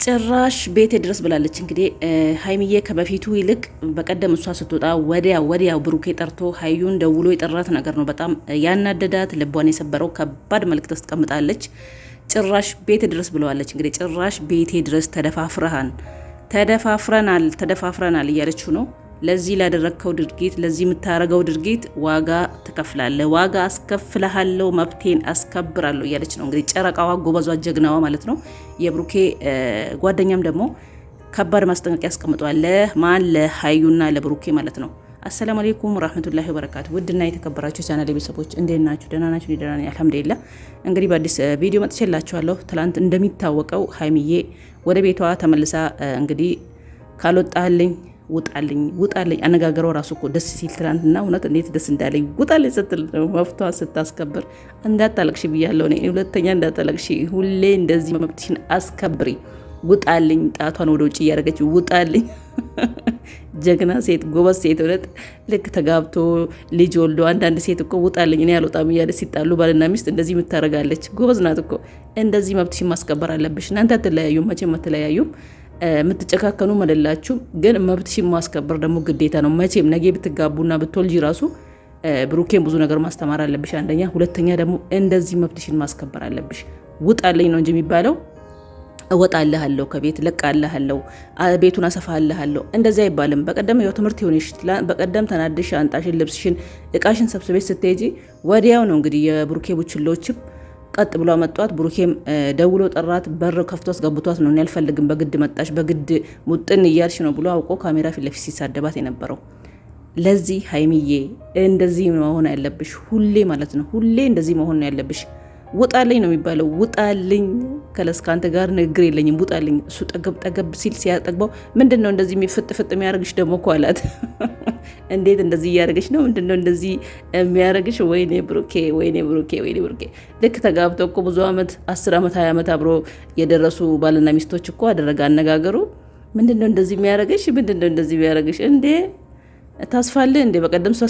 ጭራሽ ቤቴ ድረስ ብላለች። እንግዲህ ሀይሚዬ ከበፊቱ ይልቅ በቀደም እሷ ስትወጣ ወዲያው ብሩኬ ጠርቶ ሀዩን ደውሎ የጠራት ነገር ነው በጣም ያናደዳት፣ ልቧን የሰበረው ከባድ መልዕክት አስቀምጣለች። ጭራሽ ቤቴ ድረስ ብለዋለች። እንግዲህ ጭራሽ ቤቴ ድረስ ተደፋፍረናል እያለችው ነው። ለዚህ ላደረግከው ድርጊት፣ ለዚህ የምታረገው ድርጊት ዋጋ ትከፍላለህ፣ ዋጋ አስከፍልሃለሁ፣ መብቴን አስከብራለሁ እያለች ነው። እንግዲህ ጨረቃዋ፣ ጎበዟ፣ ጀግናዋ ማለት ነው። የብሩኬ ጓደኛም ደግሞ ከባድ ማስጠንቀቂያ ያስቀምጧል። ለማን? ለሀዩና ለብሩኬ ማለት ነው። አሰላሙ አለይኩም ወራህመቱላሂ ወበረካቱ። ውድና የተከበራችሁ ቻናል ቤተሰቦች እንዴት ናችሁ? ደህና ናችሁ? ደህና ነኝ አልሐምዱሊላህ። እንግዲህ በአዲስ ቪዲዮ መጥቼላችኋለሁ። ትላንት እንደሚታወቀው ሀይሚዬ ወደ ቤቷ ተመልሳ እንግዲህ ካልወጣልኝ ውጣልኝ አነጋገሯ ራሱ እኮ ደስ ሲል ትናንትና እውነት እንዴት ደስ እንዳለኝ ውጣልኝ ስትል ነው መብቷን ስታስከብር። እንዳታለቅሽ ብያለሁ እኔ ሁለተኛ እንዳታለቅሽ፣ ሁሌ እንደዚህ መብትሽን አስከብሪ፣ ውጣልኝ። ጣቷን ወደ ውጭ እያደረገች ውጣልኝ። ጀግና ሴት፣ ጎበዝ ሴት። እውነት ልክ ተጋብቶ ልጅ ወልዶ አንዳንድ ሴት እኮ ውጣልኝ እኔ አልወጣም እያለ ሲጣሉ ባልና ሚስት እንደዚህ የምታደርጋለች። ጎበዝ ናት እኮ። እንደዚህ መብትሽን ማስከበር አለብሽ። እናንተ አትለያዩም መቼም አትለያዩም። የምትጨካከኑ መደላችሁ፣ ግን መብትሽን ማስከበር ደግሞ ግዴታ ነው። መቼም ነገ ብትጋቡና ብትወልጂ ራሱ ብሩኬን ብዙ ነገር ማስተማር አለብሽ አንደኛ። ሁለተኛ ደግሞ እንደዚህ መብትሽን ማስከበር አለብሽ። ውጣልኝ ነው እንጂ የሚባለው እወጣልሃለሁ፣ ከቤት ለቃልሃለሁ፣ ቤቱን አሰፋልሃለሁ እንደዚህ አይባልም። በቀደም ያው ትምህርት ይሆንሽ። በቀደም ተናድሽ ሻንጣሽን፣ ልብስሽን፣ እቃሽን ሰብስቤት ስትሄጂ ወዲያው ነው እንግዲህ የብሩኬ ቡችሎችም ቀጥ ብሎ አመጧት። ብሩኬም ደውሎ ጠራት። በር ከፍቶ አስገብቷት ነው ያልፈልግም፣ በግድ መጣሽ፣ በግድ ሙጥን እያልሽ ነው ብሎ አውቆ ካሜራ ፊት ለፊት ሲሳደባት የነበረው። ለዚህ ሀይሚዬ እንደዚህ መሆን ያለብሽ ሁሌ ማለት ነው። ሁሌ እንደዚህ መሆን ነው ያለብሽ። ውጣልኝ ነው የሚባለው። ውጣልኝ ከለስ ከአንተ ጋር ንግግር የለኝም፣ ውጣልኝ። እሱ ጠገብ ሲል ሲያጠግባው ምንድን ነው እንደዚህ ፍጥ የሚያደርግሽ ደግሞ እኮ አላት። እንዴት እንደዚህ እያደረገች ነው? ምንድን ነው እንደዚህ የሚያደርግሽ? ወይኔ ብሩኬ። ልክ ተጋብተው እኮ ብዙ ዓመት 10 ዓመት 20 ዓመት አብሮ የደረሱ ባልና ሚስቶች እኮ አደረገ አነጋገሩ። ምንድን ነው እንደዚህ የሚያደርግሽ? ምንድን ነው እንደዚህ የሚያደርግሽ? እንዴ ታስፋልህ እንዴ? በቀደም እሷ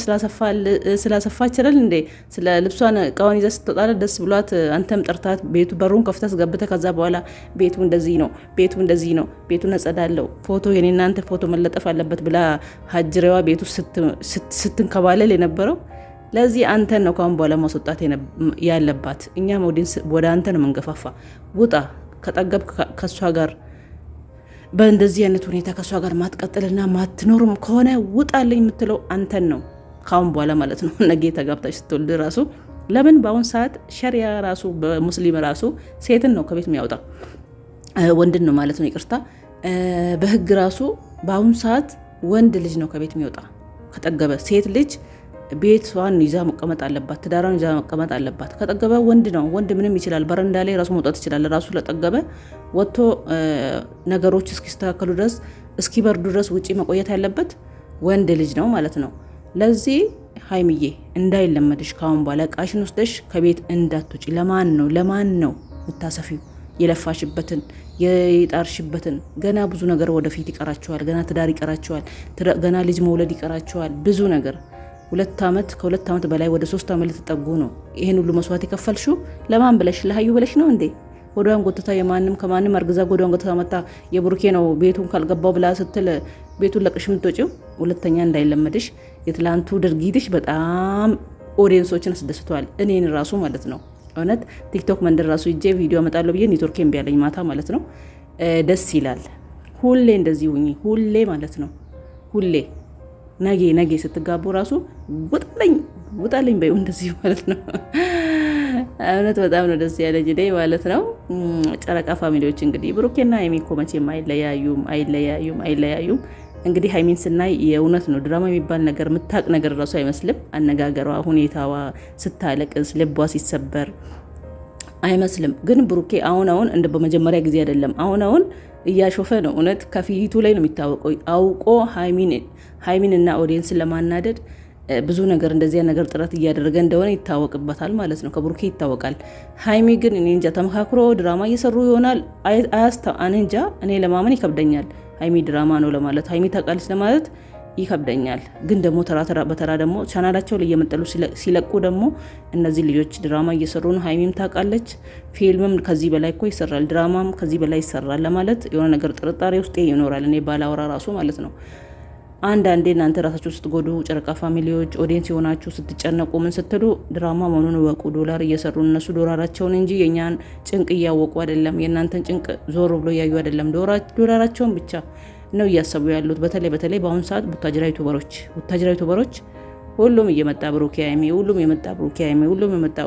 ስላሰፋች አይደል እንዴ? ስለ ልብሷን እቃዋን ይዛ ስትወጣ ደስ ብሏት አንተም ጠርታት ቤቱ በሩን ከፍተህ አስገብተህ ከዛ በኋላ ቤቱ እንደዚህ ነው፣ ቤቱን አጸዳለሁ፣ ፎቶ የኔ እናንተ ፎቶ መለጠፍ አለበት ብላ ሀጅሬዋ ቤቱ ስትንከባለል የነበረው ለዚህ አንተን ነው ካሁን በኋላ ማስወጣት ያለባት። እኛም ወደ አንተ ነው መንገፋፋ። ውጣ ከጠገብ ከእሷ ጋር በእንደዚህ አይነት ሁኔታ ከእሷ ጋር ማትቀጥልና ማትኖርም ከሆነ ውጣልኝ የምትለው አንተን ነው ካሁን በኋላ ማለት ነው። ነገ ተጋብታች ስትወልድ ራሱ ለምን በአሁን ሰዓት ሸሪያ ራሱ በሙስሊም ራሱ ሴትን ነው ከቤት የሚያወጣ ወንድን ነው ማለት ነው፣ ይቅርታ። በህግ ራሱ በአሁን ሰዓት ወንድ ልጅ ነው ከቤት የሚወጣ። ከጠገበ ሴት ልጅ ቤቷን ይዛ መቀመጥ አለባት፣ ትዳሯን ይዛ መቀመጥ አለባት። ከጠገበ ወንድ ነው። ወንድ ምንም ይችላል፣ በረንዳ ላይ ራሱ መውጣት ይችላል። ራሱ ለጠገበ ወጥቶ ነገሮች እስኪስተካከሉ ድረስ እስኪበርዱ ድረስ ውጪ መቆየት ያለበት ወንድ ልጅ ነው ማለት ነው። ለዚህ ሀይሚዬ እንዳይለመድሽ ካሁን በኋላ እቃሽን ወስደሽ ከቤት እንዳትውጪ። ለማን ነው የምታሰፊው? የለፋሽበትን የጣርሽበትን። ገና ብዙ ነገር ወደፊት ይቀራቸዋል። ገና ትዳር ይቀራቸዋል። ገና ልጅ መውለድ ይቀራቸዋል። ብዙ ነገር ከሁለት ዓመት በላይ ወደ 3 ዓመት ልትጠጉ ነው። ይሄን ሁሉ መስዋዕት የከፈልሽው ለማን ብለሽ? ለሀዩ ብለሽ ነው እንዴ? ጎዳን ጎትታ ከማንም አርግዛ ጎዳን ጎትታ መጣ የብሩኬ ነው ቤቱን ካልገባው ብላ ስትል ቤቱን ለቅሽ የምትወጪው። ሁለተኛ እንዳይለመድሽ። የትላንቱ ድርጊትሽ በጣም ኦዲየንሶችን አስደስቷል፣ እኔን ራሱ ማለት ነው። እውነት ቲክቶክ መንደር ራሱ ይጄ ቪዲዮ አመጣለሁ ብዬ ኔትወርክ እምቢ አለኝ ማታ ማለት ነው። ደስ ይላል። ሁሌ እንደዚህ ሁኚ፣ ሁሌ ማለት ነው። ሁሌ ነገ ስትጋቡ ራሱ ውጣልኝ በይው እንደዚህ ማለት ነው። እውነት በጣም ነው ደስ ያለኝ እኔ ማለት ነው። ጨረቃ ፋሚሊዎች እንግዲህ ብሩኬና ሀይሚ እኮ መቼም አይለያዩም። እንግዲህ ሀይሚን ስናይ የእውነት ነው ድራማ የሚባል ነገር የምታቅ ነገር ራሱ አይመስልም። አነጋገሯ፣ ሁኔታዋ፣ ስታለቅስ፣ ልቧ ሲሰበር አይመስልም። ግን ብሩኬ አሁን እንደ በመጀመሪያ ጊዜ አይደለም። አሁን እያሾፈ ነው። እውነት ከፊቱ ላይ ነው የሚታወቀው። አውቆ ሀይሚንና ኦዲየንስን ለማናደድ ብዙ ነገር እንደዚያ ነገር ጥረት እያደረገ እንደሆነ ይታወቅበታል ማለት ነው። ከብሩኬ ይታወቃል። ሀይሚ ግን እኔ እንጃ ተመካክሮ ድራማ እየሰሩ ይሆናል። እኔ እንጃ፣ እኔ ለማመን ይከብደኛል። ሀይሚ ድራማ ነው ለማለት፣ ሀይሚ ታውቃለች ለማለት ይከብደኛል። ግን ደግሞ ተራ በተራ ደግሞ ቻናላቸው ላይ እየመጠሉ ሲለቁ ደግሞ እነዚህ ልጆች ድራማ እየሰሩ ነው። ሀይሚም ታውቃለች። ፊልምም ከዚህ በላይ እኮ ይሰራል፣ ድራማም ከዚህ በላይ ይሰራል ለማለት የሆነ ነገር ጥርጣሬ ውስጥ ይኖራል። እኔ ባላወራ ራሱ ማለት ነው። አንዳንዴ እናንተ ራሳችሁ ስትጎዱ፣ ጨረቃ ፋሚሊዎች ኦዲየንስ የሆናችሁ ስትጨነቁ ምን ስትሉ ድራማ መሆኑን እወቁ። ዶላር እየሰሩ እነሱ ዶላራቸውን እንጂ የእኛን ጭንቅ እያወቁ አይደለም። የእናንተን ጭንቅ ዞር ብሎ እያዩ አይደለም። ዶላራቸውን ብቻ ነው እያሰቡ ያሉት። በተለይ በአሁኑ ሰዓት ቡታጅራ ዩቱበሮች ሁሉም እየመጣ ብሩኬ ሀይሚ፣ ሁሉም የመጣ ብሩኬ ሀይሚ፣ ሁሉም የመጣ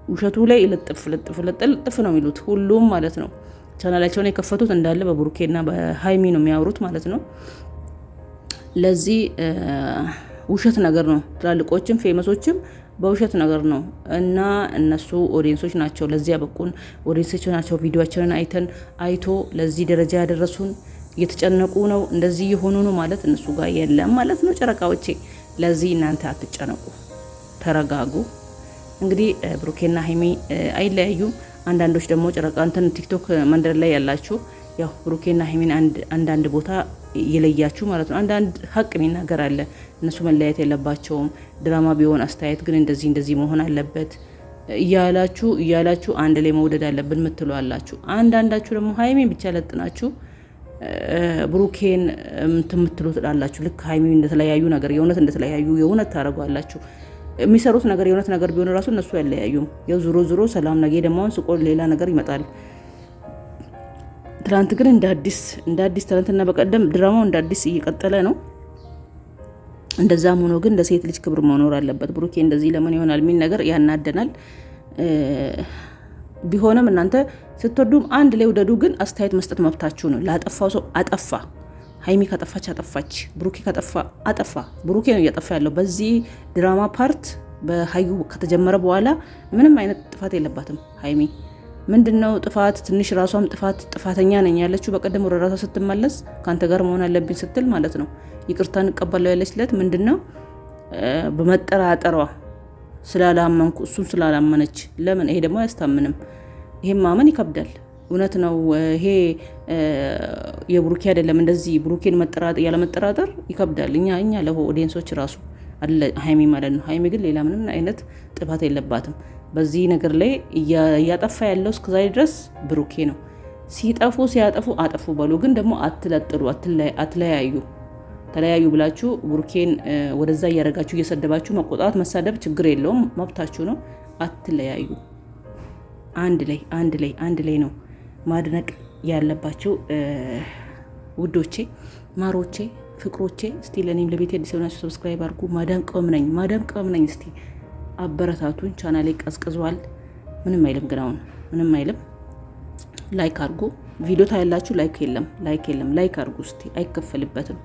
ውሸቱ ላይ ልጥፍ ነው የሚሉት ሁሉም ማለት ነው። ቻናላቸውን የከፈቱት እንዳለ በብሩኬና በሀይሚ ነው የሚያወሩት ማለት ነው። ለዚህ ውሸት ነገር ነው። ትላልቆችም ፌመሶችም በውሸት ነገር ነው እና እነሱ ኦዲየንሶች ናቸው ለዚህ ያበቁን ኦዲየንሶች ናቸው። ቪዲዮአችንን አይቶ ለዚህ ደረጃ ያደረሱን እየተጨነቁ ነው እንደዚህ የሆኑ ነው ማለት እነሱ ጋር የለም ማለት ነው። ጨረቃዎቼ ለዚህ እናንተ አትጨነቁ፣ ተረጋጉ። እንግዲህ ብሩኬና ሀይሚ አይለያዩም። አንዳንዶች ደግሞ ጨረቃ ቲክቶክ መንደር ላይ ያላችሁ ያው ብሩኬና ሀይሚን አንዳንድ ቦታ እየለያችሁ ማለት ነው። አንዳንድ ሀቅ የሚናገር አለ። እነሱ መለያየት የለባቸውም፣ ድራማ ቢሆን አስተያየት ግን እንደዚህ መሆን አለበት እያላችሁ አንድ ላይ መውደድ አለብን ምትሉ አላችሁ። አንዳንዳችሁ ደግሞ ሀይሚን ብቻ ለጥናችሁ ብሩኬን ምትሉ ትላላችሁ። ልክ ሀይሚ እንደተለያዩ ነገር የእውነት እንደተለያዩ የእውነት ታደርጓላችሁ። የሚሰሩት ነገር የእውነት ነገር ቢሆን ራሱ እነሱ ያለያዩም። ያው ዙሮ ሰላም ነገ ደግሞ ስቆ ሌላ ነገር ይመጣል። ትላንት ግን እንደ አዲስ ትላንትና በቀደም ድራማው እንደ አዲስ እየቀጠለ ነው። እንደዛም ሆኖ ግን ለሴት ልጅ ክብር መኖር አለበት። ብሩኬ እንደዚህ ለምን ይሆናል የሚል ነገር ያናደናል። ቢሆንም እናንተ ስትወዱም አንድ ላይ ውደዱ። ግን አስተያየት መስጠት መብታችሁ ነው። ላጠፋው ሰው አጠፋ፣ ሀይሚ ካጠፋች አጠፋች፣ ብሩኬ ካጠፋ አጠፋ። ብሩኬ ነው እያጠፋ ያለው በዚህ ድራማ ፓርት። በሀዩ ከተጀመረ በኋላ ምንም አይነት ጥፋት የለባትም ሀይሚ። ምንድነው ጥፋት? ትንሽ ራሷም ጥፋተኛ ነኝ ያለችው በቀደም ወደ ራሷ ስትመለስ ከአንተ ጋር መሆን አለብኝ ስትል ማለት ነው። ይቅርታ እንቀበለው ያለችለት ምንድነው በመጠራጠሯ ስላላመንኩ እሱን ስላላመነች። ለምን? ይሄ ደግሞ አያስታምንም። ይሄም ማመን ይከብዳል። እውነት ነው። ይሄ የብሩኬ አይደለም። እንደዚህ ብሩኬን ያለመጠራጠር ይከብዳል። እኛ ለኦዲየንሶች ራሱ አለ ሀይሚ ማለት ነው። ሀይሚ ግን ሌላ ምንም አይነት ጥፋት የለባትም። በዚህ ነገር ላይ እያጠፋ ያለው እስከዛሬ ድረስ ብሩኬ ነው። ሲያጠፉ አጠፉ በሉ። ግን ደግሞ አትለጥሉ፣ ተለያዩ ብላችሁ ብሩኬን ወደዛ እያደረጋችሁ እየሰደባችሁ መቆጣት መሳደብ ችግር የለውም፣ መብታችሁ ነው። አትለያዩ። አንድ ላይ ነው ማድነቅ ያለባችሁ ውዶቼ፣ ማሮቼ፣ ፍቅሮቼ። እስቲ ለኔም ለቤት አዲስ ሆናችሁ ሰብስክራይብ አድርጉ። ማዳም ቅመም ነኝ። እስቲ አበረታቱን። ቻናሌ ቀዝቅዟል። ምንም አይልም፣ ግን አሁን ምንም አይልም። ላይክ አድርጉ። ቪዲዮ ታያላችሁ፣ ላይክ የለም። ላይክ አድርጉ እስቲ፣ አይከፈልበትም።